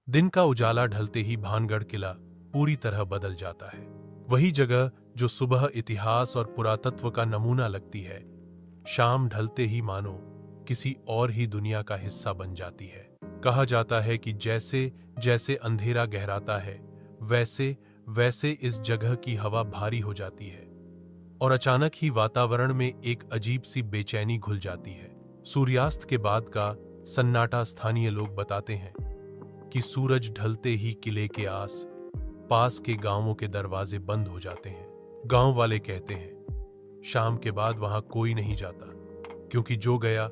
दिन का उजाला ढलते ही भानगढ़ किला पूरी तरह बदल जाता है। वही जगह जो सुबह इतिहास और पुरातत्व का नमूना लगती है, शाम ढलते ही मानो किसी और ही दुनिया का हिस्सा बन जाती है। कहा जाता है कि जैसे जैसे अंधेरा गहराता है, वैसे वैसे इस जगह की हवा भारी हो जाती है और अचानक ही वातावरण में एक अजीब सी बेचैनी घुल जाती है। सूर्यास्त के बाद का सन्नाटा स्थानीय लोग बताते हैं कि सूरज ढलते ही किले के पास के गांवों के दरवाजे बंद हो जाते हैं। गांव वाले कहते हैं शाम के बाद वहां कोई नहीं जाता, क्योंकि जो गया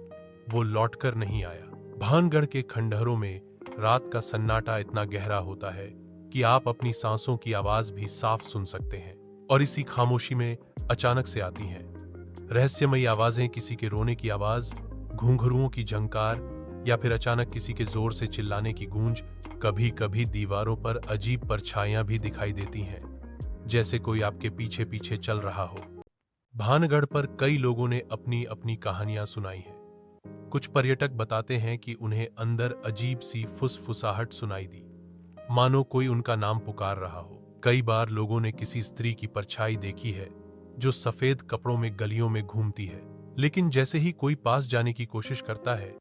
वो लौटकर नहीं आया। भानगढ़ के खंडहरों में रात का सन्नाटा इतना गहरा होता है कि आप अपनी सांसों की आवाज भी साफ सुन सकते हैं। और इसी खामोशी में अचानक से आती हैं रहस्यमयी आवाजें, किसी के रोने की आवाज, घुंघरुओं की झंकार या फिर अचानक किसी के जोर से चिल्लाने की गूंज। कभी कभी दीवारों पर अजीब परछाइयां भी दिखाई देती हैं, जैसे कोई आपके पीछे पीछे चल रहा हो। भानगढ़ पर कई लोगों ने अपनी अपनी कहानियां सुनाई हैं। कुछ पर्यटक बताते हैं कि उन्हें अंदर अजीब सी फुसफुसाहट सुनाई दी, मानो कोई उनका नाम पुकार रहा हो। कई बार लोगों ने किसी स्त्री की परछाई देखी है जो सफेद कपड़ों में गलियों में घूमती है, लेकिन जैसे ही कोई पास जाने की कोशिश करता है,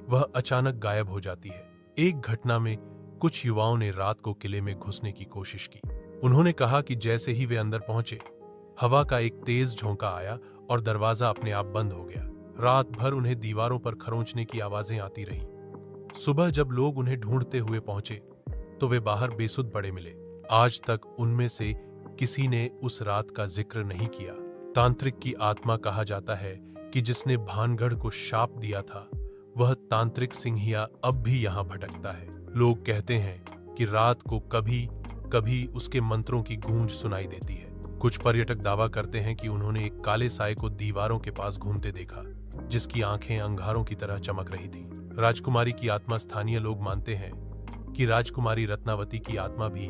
वह अचानक गायब हो जाती है। एक घटना में कुछ युवाओं ने रात को किले में घुसने की कोशिश की। उन्होंने कहा कि जैसे ही वे अंदर पहुंचे, हवा का एक तेज झोंका आया और दरवाजा अपने आप बंद हो गया। रात भर उन्हें दीवारों पर खरोंचने की आवाजें आती रहीं। सुबह जब लोग उन्हें ढूंढते हुए पहुंचे तो वे बाहर बेसुध पड़े मिले। आज तक उनमें से किसी ने उस रात का जिक्र नहीं किया। तांत्रिक की आत्मा कहा जाता है कि जिसने भानगढ़ को शाप दिया था, वह तांत्रिक सिंहिया अब भी यहां भटकता है। लोग कहते हैं कि रात को कभी कभी उसके मंत्रों की गूंज सुनाई देती है। कुछ पर्यटक दावा करते हैं कि उन्होंने एक काले साए को दीवारों के पास घूमते देखा, जिसकी आंखें अंगारों की तरह चमक रही थी। राजकुमारी की आत्मा, स्थानीय लोग मानते हैं कि राजकुमारी रत्नावती की आत्मा भी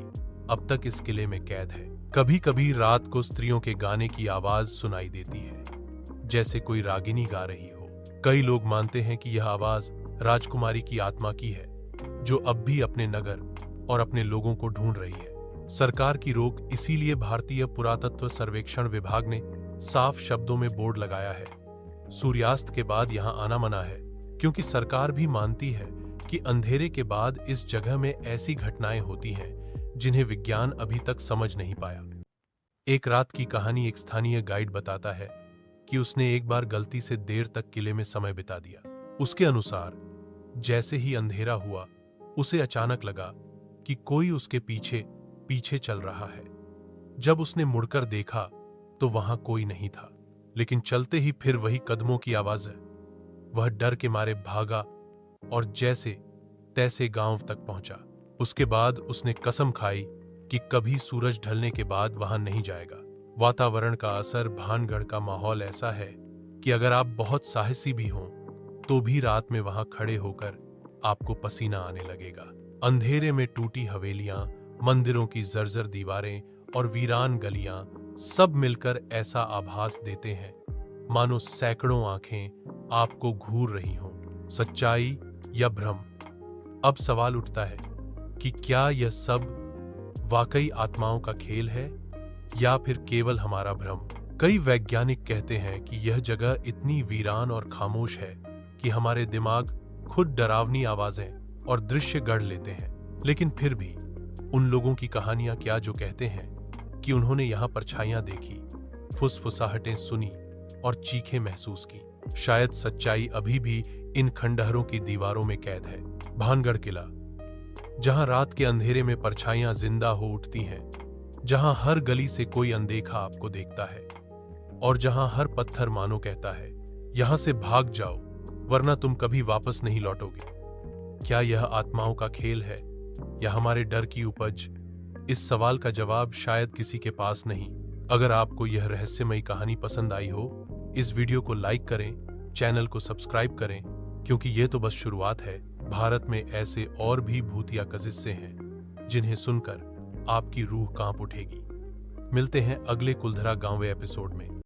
अब तक इस किले में कैद है। कभी कभी रात को स्त्रियों के गाने की आवाज सुनाई देती है, जैसे कोई रागिनी गा रही हो। कई लोग मानते हैं कि यह आवाज राजकुमारी की आत्मा की है, जो अब भी अपने नगर और अपने लोगों को ढूंढ रही है। सरकार की रोक, इसीलिए भारतीय पुरातत्व सर्वेक्षण विभाग ने साफ शब्दों में बोर्ड लगाया है, सूर्यास्त के बाद यहां आना मना है, क्योंकि सरकार भी मानती है कि अंधेरे के बाद इस जगह में ऐसी घटनाएं होती हैं जिन्हें विज्ञान अभी तक समझ नहीं पाया। एक रात की कहानी, एक स्थानीय गाइड बताता है कि उसने एक बार गलती से देर तक किले में समय बिता दिया। उसके अनुसार जैसे ही अंधेरा हुआ, उसे अचानक लगा कि कोई उसके पीछे पीछे चल रहा है। जब उसने मुड़कर देखा तो वहां कोई नहीं था, लेकिन चलते ही फिर वही कदमों की आवाज है। वह डर के मारे भागा और जैसे तैसे गांव तक पहुंचा। उसके बाद उसने कसम खाई कि कभी सूरज ढलने के बाद वहां नहीं जाएगा। वातावरण का असर, भानगढ़ का माहौल ऐसा है कि अगर आप बहुत साहसी भी हों तो भी रात में वहां खड़े होकर आपको पसीना आने लगेगा। अंधेरे में टूटी हवेलियां, मंदिरों की जर्जर दीवारें और वीरान गलियां सब मिलकर ऐसा आभास देते हैं मानो सैकड़ों आंखें आपको घूर रही हों। सच्चाई या भ्रम? अब सवाल उठता है कि क्या यह सब वाकई आत्माओं का खेल है या फिर केवल हमारा भ्रम? कई वैज्ञानिक कहते हैं कि यह जगह इतनी वीरान और खामोश है कि हमारे दिमाग खुद डरावनी आवाजें और दृश्य गढ़ लेते हैं। लेकिन फिर भी उन लोगों की कहानियां क्या जो कहते हैं कि उन्होंने यहां परछाइयां देखी, फुसफुसाहटें सुनी और चीखें महसूस की। शायद सच्चाई अभी भी इन खंडहरों की दीवारों में कैद है। भानगढ़ किला, जहां रात के अंधेरे में परछाइयां जिंदा हो उठती हैं, जहां हर गली से कोई अनदेखा आपको देखता है और जहां हर पत्थर मानो कहता है, यहां से भाग जाओ वरना तुम कभी वापस नहीं लौटोगे। क्या यह आत्माओं का खेल है या हमारे डर की उपज? इस सवाल का जवाब शायद किसी के पास नहीं। अगर आपको यह रहस्यमयी कहानी पसंद आई हो, इस वीडियो को लाइक करें, चैनल को सब्सक्राइब करें, क्योंकि ये तो बस शुरुआत है। भारत में ऐसे और भी भूतिया किस्से हैं जिन्हें सुनकर आपकी रूह कांप उठेगी। मिलते हैं अगले कुलधरा गांव एपिसोड में।